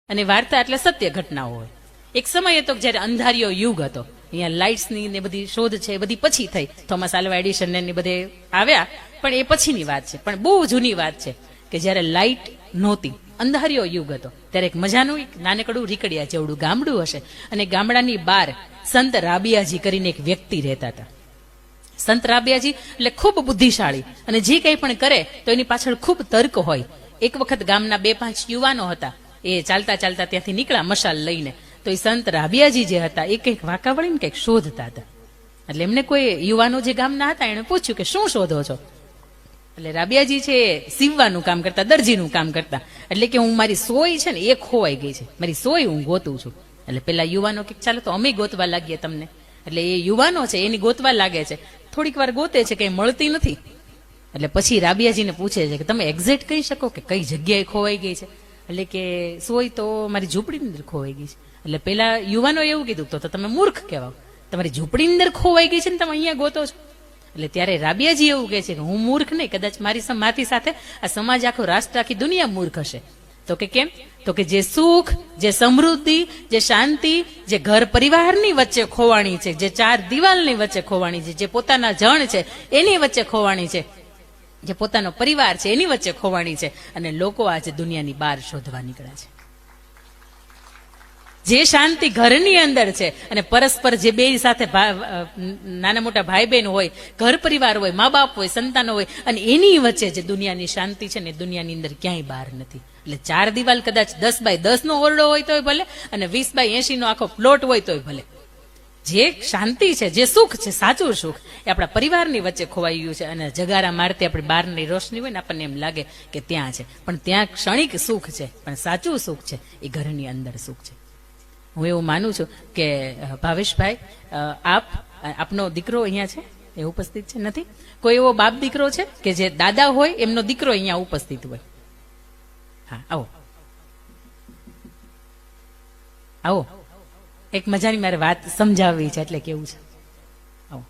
અને વાર્તા એટલે સત્ય ઘટનાઓ હોય. એક સમય હતો જયારે અંધારિયો યુગ હતો. અહીંયા લાઇટ્સની ને બધી શોધ છે બધી પછી થઈ. થોમસ આલ્વા એડિશન ને બધે આવ્યા, પણ એ પછીની વાત છે. પણ બહુ જૂની વાત છે કે જયારે લાઇટ નહોતી, અંધારિયો યુગ હતો, ત્યારે એક મજાનું એક નાનકડું રીકડિયા જેવડું ગામડું હશે, અને ગામડાની બહાર સંત રાબિયાજી કરીને એક વ્યક્તિ રહેતા હતા. સંત રાબિયાજી એટલે ખૂબ બુદ્ધિશાળી, અને જે કંઈ પણ કરે તો એની પાછળ ખૂબ તર્ક હોય. એક વખત ગામના 2-5 યુવાનો હતા, એ ચાલતા ચાલતા ત્યાંથી નીકળ્યા મશાલ લઈને. તો એ સંત રાબિયાજી જે હતા એ કંઈક વાંકા વળીને કંઈક શોધતા હતા. એટલે એમને કોઈ યુવાનો જે ગામના હતા એને પૂછ્યું કે શું શોધો છો? એટલે રાબિયાજી છે સીવવાનું કામ કરતા, દરજીનું કામ કરતા. એટલે કે હું મારી સોય છે ને એ ખોવાઈ ગઈ છે, મારી સોય હું ગોતું છું. એટલે પેલા યુવાનો કે ચાલો તો અમે ગોતવા લાગીએ તમને. એટલે એ યુવાનો છે એની ગોતવા લાગે છે, થોડીક વાર ગોતે છે, કઈ મળતી નથી. એટલે પછી રાબિયાજીને પૂછે છે કે તમે એક્ઝેક્ટ કહી શકો કે કઈ જગ્યાએ ખોવાઈ ગઈ છે? એટલે કે સોય તો મારી ઝૂંપડીની અંદર ખોવાઈ ગઈ છે. એટલે પેલા યુવાનો એવું કીધું તો તમે મૂર્ખ કહેવાઓ, તમારી ઝૂંપડીની અંદર ખોવાઈ ગઈ છે ને તમે અહીંયા ગોતો છો? એટલે ત્યારે રાબિયાજી એવું કહે છે કે હું મૂર્ખ નહીં, કદાચ મારી સાથે આ સમાજ, આખો રાષ્ટ્ર, આખી દુનિયા મૂર્ખ હશે. તો કે કેમ? તો કે જે સુખ, જે સમૃદ્ધિ, જે શાંતિ, જે ઘર પરિવારની વચ્ચે ખોવાણી છે, જે 4 દિવાલની વચ્ચે ખોવાણી છે, જે પોતાના જણ છે એની વચ્ચે ખોવાણી છે, જે પોતાનો પરિવાર છે એની વચ્ચે ખોવાણી છે, અને લોકો આજે દુનિયાની બહાર શોધવા નીકળ્યા છે. જે શાંતિ ઘરની અંદર છે, અને પરસ્પર જે બે સાથે નાના મોટા ભાઈ બહેન હોય, ઘર પરિવાર હોય, મા બાપ હોય, સંતાનો હોય, અને એની વચ્ચે જે દુનિયાની શાંતિ છે ને દુનિયાની અંદર ક્યાંય બહાર નથી. એટલે 4 દિવાલ કદાચ 10x10 નો ઓરડો હોય તોય ભલે, અને 20x80 નો આખો પ્લોટ હોય તોય ભલે. જે શાંતિ છે, જે સુખ છે, સાચું સુખ એ આપણા પરિવારની વચ્ચે ખોવાઈ ગયું છે. અને જગારા મારતી આપણી બહારની રોશની હોય ને આપણને એમ લાગે કે ત્યાં છે, પણ ત્યાં ક્ષણિક સુખ છે, પણ સાચું સુખ છે એ ઘરની અંદર સુખ છે. હું એવું માનું છું કે ભાવેશભાઈ, આપનો દીકરો અહીંયા છે, એ ઉપસ્થિત છે? નથી? કોઈ એવો બાપ દીકરો છે કે જે દાદા હોય એમનો દીકરો અહીંયા ઉપસ્થિત હોય? હા, આવો આવો, એક મજાની મારે વાત સમજાવવી છે એટલે કેવું છે. આવો.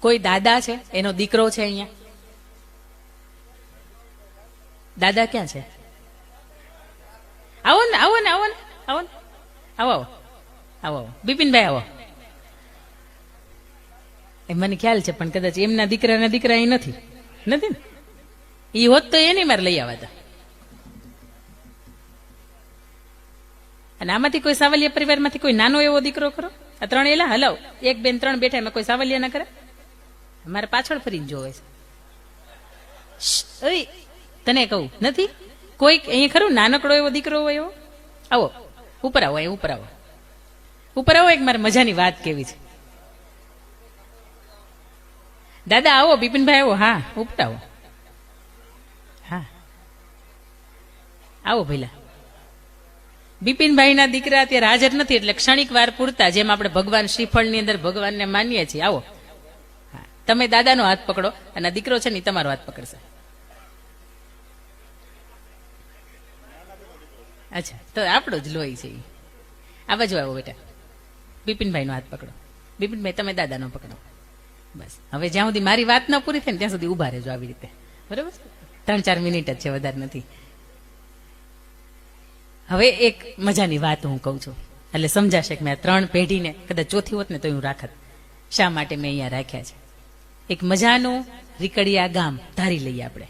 કોઈ દાદા છે એનો દીકરો છે અહીંયા? દાદા ક્યાં છે? આવો ને આવો ને આવો ને આવો ને આવો આવો આવો આવો બિપિનભાઈ આવો. એ મને ખ્યાલ છે, પણ કદાચ એમના દીકરા અહીં નથી ને? એ હોત તો એની મારે લઈ આવતા. અને આમાંથી કોઈ સાવલિયા પરિવારમાંથી કોઈ નાનો એવો દીકરો ખરો? આ 3 એલા હલાવ, 1 2 3 બેઠા, એમાં કોઈ સાવલિયા ના કરે? અમારે પાછળ ફરીને જોવે છે. તને કહું નથી કોઈ અહીંયા ખરું નાનકડો એવો દીકરો હોય એવો? આવો ઉપર આવો, અહીં ઉપર આવો, ઉપર આવો. એક મારે મજાની વાત કેવી છે. દાદા આવો, બિપિનભાઈ આવો. હા, ઉપર આવો. હા, આવો ભઈલા. બિપિનભાઈના દીકરા અત્યારે હાજર નથી, એટલે ક્ષણિક વાર પૂરતા, જેમ આપણે ભગવાન શ્રીફળની અંદર ભગવાનને માનીએ છીએ. આવો. હા, તમે દાદાનો હાથ પકડો, અને આ દીકરો છે ને તમારો હાથ પકડશે. અચ્છા, તો આપણો જ લોહી છે. આ બાજુ આવો બેટા, બિપિનભાઈનો હાથ પકડો. બિપિનભાઈ તમે દાદાનો પકડો. બસ, હવે જ્યાં સુધી મારી વાત ન પૂરી થાય ને ત્યાં સુધી ઉભા રહેજો આવી રીતે, બરોબર? 3-4 મિનિટ જ છે, વધારે નથી. હવે એક મજાની વાત હું કહું છું, એટલે સમજાશે કે મેં 3 પેઢીને કદાચ ચોથી હોત ને તો હું રાખત. શા માટે મેં અહીંયા રાખ્યા છે? એક મજાનું રીકડિયા ગામ ધારી લઈએ આપણે.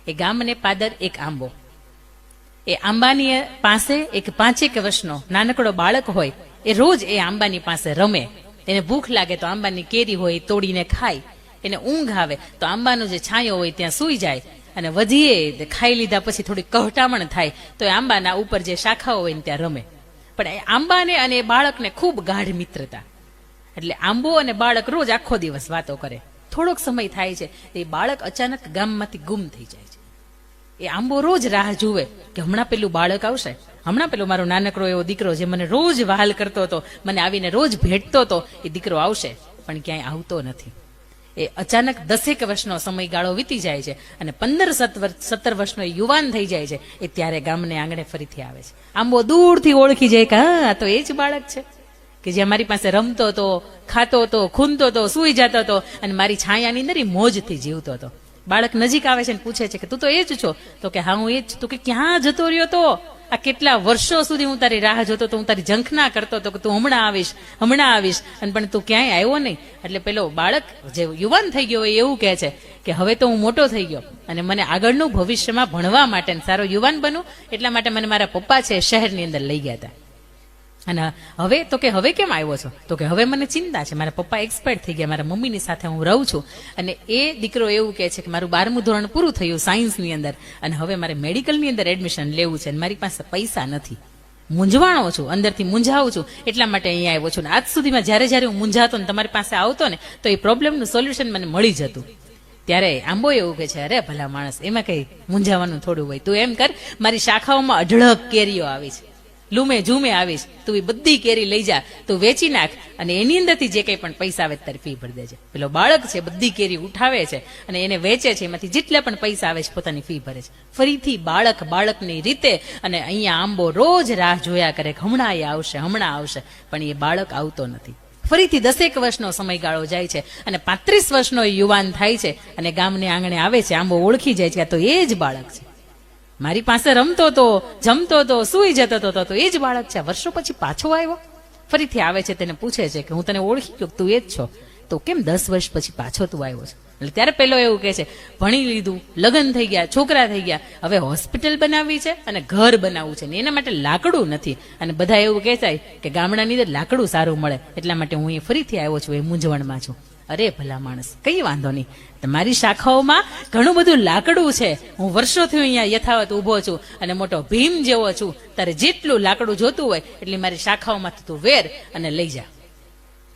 એ ગામને પાદર એક આંબો. એ આંબાની પાસે એક 5 વર્ષનો નાનકડો બાળક હોય, એ રોજ એ આંબાની પાસે રમે. એને ભૂખ લાગે તો આંબાની કેરી હોય તોડીને ખાય, એને ઊંઘ આવે તો આંબાનો જે છાંયો હોય ત્યાં સૂઈ જાય, અને વધીએ ખાઈ લીધા પછી થોડી કહટામણ થાય તો એ આંબાના ઉપર જે શાખાઓ હોય ને ત્યાં રમે. પણ એ આંબાને અને એ બાળકને ખૂબ ગાઢ મિત્રતા. એટલે આંબો અને બાળક રોજ આખો દિવસ વાતો કરે. થોડોક સમય થાય છે, એ બાળક અચાનક ગામમાંથી ગુમ થઈ જાય છે. એ આંબો રોજ રાહ જુએ કે હમણાં પેલું બાળક આવશે, હમણાં પેલો મારો નાનકડો એવો દીકરો જે મને રોજ વહાલ કરતો હતો, મને આવીને રોજ ભેટતો હતો, એ દીકરો આવશે. પણ ક્યાંય આવતો નથી. એ અચાનક 10 વર્ષનો સમયગાળો વીતી જાય છે, અને 15-17 વર્ષનો યુવાન થઈ જાય છે. એ ત્યારે ગામને આંગણે ફરીથી આવે છે. આંબો દૂરથી ઓળખી જાય કે હા, તો એ જ બાળક છે કે જે મારી પાસે રમતો હતો, ખાતો હતો, ખૂંદતો હતો, સૂઈ જતો હતો, અને મારી છાયાની અંદર એ મોજથી જીવતો હતો. બાળક નજીક આવે છે ને પૂછે છે કે તું તો એ જ છો? તો કે હા હું એ જ છું. તો કે ક્યાં જતો રહ્યો તો? આ કેટલા વર્ષો સુધી હું તારી રાહ જોતો તો, હું તારી ઝંખના કરતો તો કે તું હમણાં આવીશ, અને પણ તું ક્યાંય આવ્યો નહીં. એટલે પેલો બાળક જે યુવાન થઈ ગયો હોય એવું કહે છે કે હવે તો હું મોટો થઈ ગયો અને મને આગળનું ભવિષ્યમાં ભણવા માટે સારો યુવાન બનું એટલા માટે મને મારા પપ્પા છે શહેરની અંદર લઈ ગયા હતા. અને હવે તો કે હવે કેમ આવ્યો છો? તો કે હવે મને ચિંતા છે, મારા પપ્પા એક્સપાયર થઈ ગયા, મારા મમ્મીની સાથે હું રહું છું. અને એ દીકરો એવું કહે છે કે મારું 12મું ધોરણ પૂરું થયું સાયન્સની અંદર, અને હવે મારે મેડિકલની અંદર એડમિશન લેવું છે અને મારી પાસે પૈસા નથી. મૂંઝવાણો છું, અંદરથી મૂંઝાવું છું, એટલા માટે અહીંયા આવ્યો છું. આજ સુધીમાં જ્યારે હું મૂંઝાતો ને તમારી પાસે આવતો ને તો એ પ્રોબ્લેમનું સોલ્યુશન મને મળી જતું. ત્યારે આંબો એવું કે છે, અરે ભલા માણસ, એમાં કઈ મૂંઝાવાનું થોડું હોય. તું એમ કર, મારી શાખાઓમાં અઢળક કેરીઓ આવી છે, લૂમે ઝૂમે આવીશ, તું એ બધી કેરી લઈ જા, તું વેચી નાખ અને એની અંદરથી જે કંઈ પણ પૈસા આવે તારી ફી ભરી દેજે. પેલો બાળક છે બધી કેરી ઉઠાવે છે અને એને વેચે છે, એમાંથી જેટલા પણ પૈસા આવે છે પોતાની ફી ભરે છે. ફરીથી બાળકની રીતે. અને અહીંયા આંબો રોજ રાહ જોયા કરે કે હમણાં એ આવશે, પણ એ બાળક આવતો નથી. ફરીથી 10 વર્ષનો સમયગાળો જાય છે અને 35 વર્ષનો યુવાન થાય છે અને ગામને આંગણે આવે છે. આંબો ઓળખી જાય છે, આ તો એ જ બાળક છે, મારી પાસે રમતો તો, જમતો તો, સુઈ જતો તો એ જ બાળક છે. વર્ષો પછી પાછો આવ્યો, ફરીથી આવે છે, તેને પૂછે છે કે હું તને ઓળખી ગયો, તું એ જ છો? તો કેમ 10 વર્ષ પછી પાછો તું આવ્યો છે? એટલે ત્યારે પેલો એવું કહે છે, ભણી લીધું, લગ્ન થઈ ગયા, છોકરા થઈ ગયા, હવે હોસ્પિટલ બનાવવી છે અને ઘર બનાવવું છે ને એના માટે લાકડું નથી. અને બધા એવું કહેતા કે ગામડાની અંદર લાકડું સારું મળે એટલા માટે હું અહીં ફરીથી આવ્યો છું, એ મૂંઝવણમાં છું. અરે ભલા માણસ, કઈ વાંધો નહીં, તમારી શાખાઓમાં ઘણું બધું લાકડું છે. હું વર્ષોથી અહીંયા યથાવત ઉભો છું અને મોટો ભીમ જેવો છું. તારે જેટલું લાકડું જોતું હોય એટલે મારી શાખાઓમાંથી તું વેર અને લઈ જા.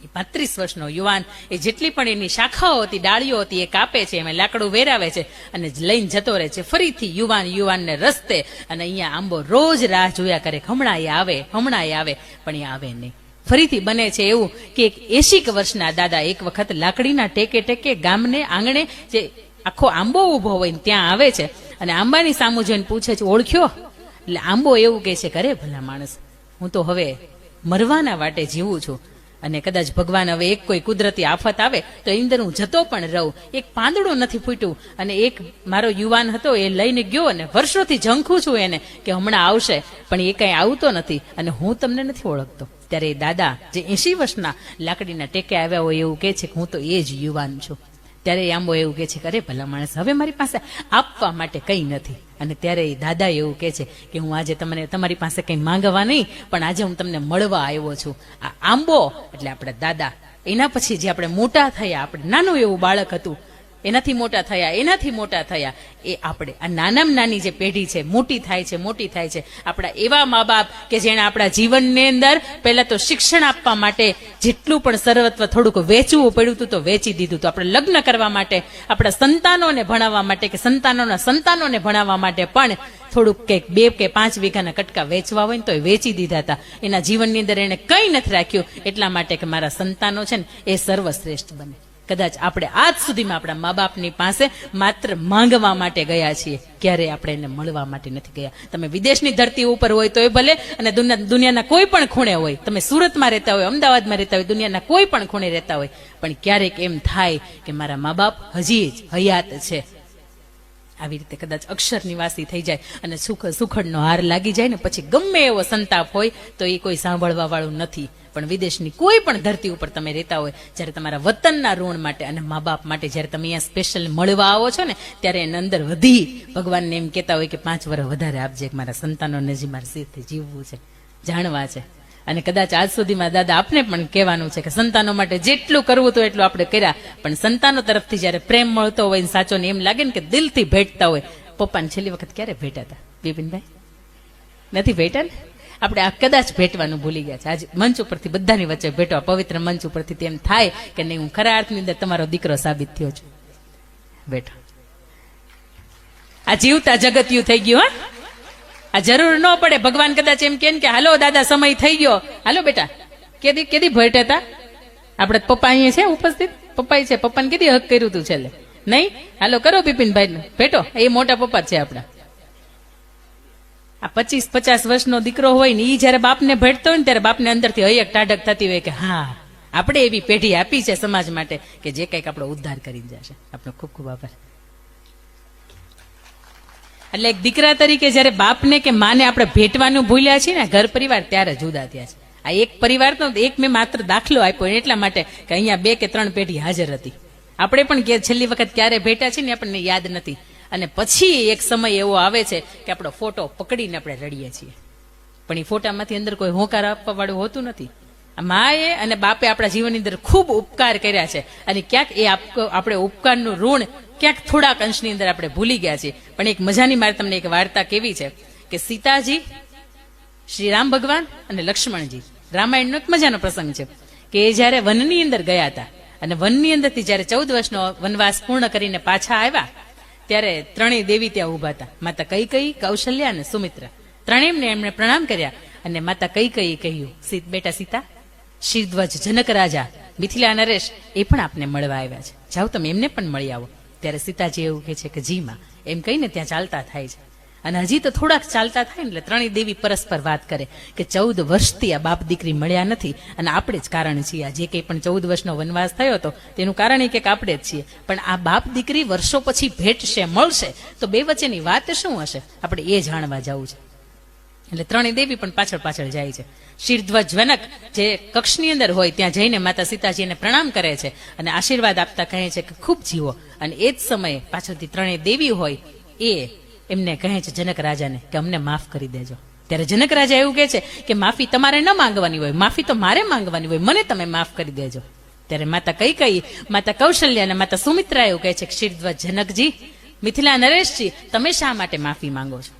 એ 35 વર્ષનો યુવાન એ જેટલી પણ એની શાખાઓ હતી, ડાળીઓ હતી, એ કાપે છે, એમાં લાકડું વેરાવે છે અને લઈને જતો રહે છે. ફરીથી યુવાનને રસ્તે. અને અહીંયા આંબો રોજ રાહ જોયા કરે, હમણાં એ આવે, પણ એ આવે નહીં. ફરીથી બને છે એવું કે એક 80 વર્ષના દાદા એક વખત લાકડીના ટેકે ગામને આંગણે જે આખો આંબો ઉભો હોય ને ત્યાં આવે છે અને આંબાની સામું જોઈને પૂછે છે, ઓળખ્યો? એટલે આંબો એવું કહે છે કે અરે ભલા માણસ, હું તો હવે મરવાના વાટે જીવું છું અને કદાચ ભગવાન હવે એક કોઈ કુદરતી આફત આવે તો એની અંદર હું જતો પણ રહું. એક પાંદડું નથી ફૂટ્યું અને એક મારો યુવાન હતો એ લઈને ગયો અને વર્ષોથી ઝંખું છું એને કે હમણાં આવશે, પણ એ કઈ આવતો નથી અને હું તમને નથી ઓળખતો. ત્યારે દાદા જે 80 વર્ષના લાકડીના ટેકે આવ્યા હોય એવું કહે છે કે હું તો એ જ યુવાન છું. ત્યારે આંબો એવું કહે છે કે અરે ભલા માણસ, હવે મારી પાસે આપવા માટે કંઈ નથી. અને ત્યારે દાદા એવું કહે છે કે હું આજે તમારી પાસે કંઈ માંગવા નહીં, પણ આજે હું તમને મળવા આવ્યો છું. આ આંબો એટલે આપણા દાદા. એના પછી જે આપણે મોટા થયા, આપણે નાનું એવું બાળક હતું, એનાથી મોટા થયા એ આપણે આ નાનામાં નાની જે પેઢી છે મોટી થાય છે. આપણા એવા મા બાપ કે જેણે આપણા જીવનની અંદર પહેલા તો શિક્ષણ આપવા માટે જેટલું પણ સર્વત્વ થોડુંક વેચવું પડ્યું હતું તો વેચી દીધું હતું. આપણે લગ્ન કરવા માટે, આપણા સંતાનોને ભણાવવા માટે કે સંતાનોને ભણાવવા માટે પણ થોડુંક કંઈક 2 કે 5 વીઘાના કટકા વેચવા હોય ને તો એ વેચી દીધા હતા. એના જીવનની અંદર એને કંઈ નથી રાખ્યું એટલા માટે કે મારા સંતાનો છે ને એ સર્વશ્રેષ્ઠ બને. કદાચ આપણે આજ સુધીમાં આપણા મા બાપની પાસે માત્ર માંગવા માટે ગયા છીએ, ક્યારે આપણે એને મળવા માટે નથી ગયા. તમે વિદેશની ધરતી ઉપર હોય તોય ભલે અને દુનિયાના કોઈ પણ ખૂણે હોય, તમે સુરતમાં રહેતા હોય, અમદાવાદમાં રહેતા હોય, દુનિયાના કોઈ પણ ખૂણે રહેતા હોય, પણ ક્યારેક એમ થાય કે મારા મા બાપ હજી જ હયાત છે. આવી રીતે કદાચ અક્ષર નિવાસી થઈ જાય અને સુખડનો હાર લાગી જાય ને પછી ગમે એવો સંતાપ હોય તો એ કોઈ સાંભળવા વાળું નથી. પણ વિદેશની કોઈ પણ ધરતી ઉપર તમે રહેતા હોય, જ્યારે તમારા વતનના ઋણ માટે અને મા બાપ માટે જ્યારે તમે અહીંયા સ્પેશિયલ મળવા આવો છો ને ત્યારે એની અંદર વધી ભગવાનને એમ કહેતા હોય કે 5 વર્ષ વધારે આપજે, મારા સંતાનોને જે મારા સીધથી જીવવું છે, જાણવા છે. અને કદાચ આજ સુધીમાં દાદા આપને પણ કહેવાનું છે કે સંતાનો માટે જેટલું કરવું તો એટલું આપણે કર્યા, પણ સંતાનો તરફથી જ્યારે પ્રેમ મળતો હોય સાચો ને એમ લાગે ને કે દિલથી ભેટતા હોય. પપ્પાને છેલ્લી વખત ક્યારે ભેટ્યા હતા બિપિનભાઈ? નથી ભેટ્યા ને? આપણે આ કદાચ ભેટવાનું ભૂલી ગયા છે. આજે મંચ ઉપરથી બધાની વચ્ચે ભેટવા, પવિત્ર મંચ ઉપરથી તેમ થાય કે નહીં હું ખરા અર્થની અંદર તમારો દીકરો સાબિત થયો છું. બેઠો આ જીવતા જગતિયું થઈ ગયું. આ જરૂર ન પડે, ભગવાન કદાચ એમ કે હાલો દાદા સમય થઈ ગયો, હાલો બેટા. કેદી ભેટ્યા હતા? આપણે પપ્પા અહીંયા છે ઉપસ્થિત, પપ્પા છે, પપ્પાને કેદી હક કર્યું હતું છેલ્લે? નહીં? હાલો કરો બિપિનભાઈ ભેટો, એ મોટા પપ્પા છે આપણા. આ 25-50 વર્ષનો દીકરો હોય ને એ જયારે બાપને ભેટતો હોય ને ત્યારે બાપને અંદરથી હૈયક ટાઢક થતી હોય કે હા આપણે એવી પેઢી આપી છે સમાજ માટે કે જે કંઈક આપણો ઉદ્ધાર કરી જશે. આપણો ખૂબ ખૂબ આભાર. એટલે એક દીકરા તરીકે જયારે બાપને કે માને આપણે ભેટવાનું ભૂલ્યા છીએ ને ઘર પરિવાર ત્યારે જુદા થયા છે. આ એક પરિવારનો એક મેં માત્ર દાખલો આપ્યો એટલા માટે કે અહીંયા 2 કે 3 પેઢી હાજર હતી. આપણે પણ છેલ્લી વખત ક્યારે ભેટા છે ને આપણને યાદ નથી. અને પછી એક સમય એવો આવે છે કે આપણો ફોટો પકડીને આપણે રડીએ છીએ, પણ એ ફોટામાંથી અંદર કોઈ હોકાર આપવા વાળું હોતું નથી. માએ અને બાપે આપણા જીવનની અંદર ખૂબ ઉપકાર કર્યા છે અને ક્યાંક એ આપણે ઉપકારનું ઋણ ક્યાંક થોડાક અંશની અંદર આપણે ભૂલી ગયા છીએ. પણ એક મજાની મારે તમને એક વાર્તા કેવી છે કે સીતાજી, શ્રી રામ ભગવાન અને લક્ષ્મણજી, રામાયણનો એક મજાનો પ્રસંગ છે કે એ જયારે વનની અંદર ગયા હતા અને વનની અંદરથી જયારે 14 વર્ષનો વનવાસ પૂર્ણ કરીને પાછા આવ્યા ત્યારે ત્રણેય દેવી ત્યાં ઉભા હતા. માતા કૈકેયી, કૌશલ્યા અને સુમિત્રા. ત્રણેયને એમણે પ્રણામ કર્યા અને માતા કૈકેયી કહ્યું, બેટા સીતા, શ્રીધ્વજ જનક રાજા, મિથિલા નરેશ એ પણ આપને મળવા આવ્યા છે, જાઓ તમે એમને પણ મળી આવો. ત્યારે સીતાજી એવું કહે છે કે જી માં, એમ કહીને ત્યાં ચાલતા થાય છે. અને હજી તો થોડાક ચાલતા થાય ને એટલે ત્રણેય દેવી પરસ્પર વાત કરે કે 14 વર્ષથી આ બાપ દીકરી મળ્યા નથી અને આપણે જ કારણ છીએ. આ જે કંઈ પણ 14 વર્ષનો વનવાસ થયો હતો તેનું કારણ એ કે આપણે જ છીએ. પણ આ બાપ દીકરી વર્ષો પછી ભેટશે, મળશે તો બે વચ્ચેની વાત શું હશે, આપણે એ જાણવા જવું છે. એટલે ત્રણેય દેવી પણ પાછળ પાછળ જાય છે. શ્રીધ્વજ જનક જે કક્ષની અંદર હોય ત્યાં જઈને માતા સીતાજીને પ્રણામ કરે છે અને આશીર્વાદ આપતા કહે છે કે ખૂબ જીવો. અને એ જ સમયે પાછળથી ત્રણેય દેવી હોય એ એમને કહે છે જનક રાજાને કે અમને માફ કરી દેજો. ત્યારે જનક રાજા એવું કહે છે કે માફી તમારે ન માંગવાની હોય, માફી તો મારે માંગવાની હોય, મને તમે માફ કરી દેજો. ત્યારે માતા કૈકેયી, માતા કૌશલ્યા અને માતા સુમિત્રા એવું કહે છે કે શ્રીધ્વજ જનકજી, મિથિલા નરેશજી, તમે શા માટે માફી માંગો છો?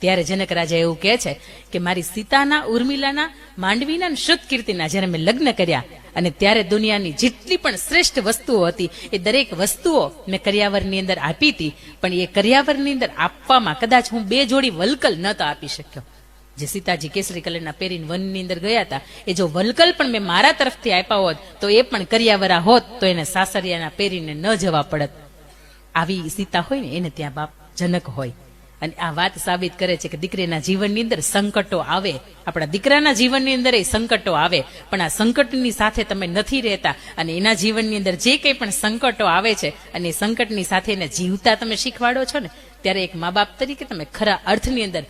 ત્યારે જનક રાજા એવું કહે છે કે મારી સીતાના, ઉર્મિલાના, માંડવીના અને શ્રુતકીર્તિના જ્યારે મેં લગ્ન કર્યા અને ત્યારે દુનિયાની જેટલી પણ શ્રેષ્ઠ વસ્તુઓ હતી એ દરેક વસ્તુઓ મેં કરિયાવરની અંદર આપી હતી, પણ એ કરિયાવરની અંદર આપવામાં કદાચ હું 2 જોડી વલકલ નતો આપી શક્યો. જે સીતાજી કેસરી કલરના પહેરીને વનની અંદર ગયા હતા એ જો વલકલ પણ મેં મારા તરફથી આપ્યા હોત તો એ પણ કરિયાવરા હોત તો એને સાસરિયાના પહેરીને ન જવા પડત. આવી સીતા હોય ને એને ત્યાં બાપ જનક હોય. અને આ વાત સાબિત કરે છે કે દીકરીના જીવનની અંદર સંકટો આવે, આપણા દીકરાના જીવનની અંદર એ સંકટો આવે, પણ આ સંકટની સાથે તમે નથી રહેતા અને એના જીવનની અંદર જે કંઈ પણ સંકટો આવે છે અને એ સંકટની સાથે એને જીવતા તમે શીખવાડો છો ને ત્યારે એક મા બાપ તરીકે તમે ખરા અર્થની અંદર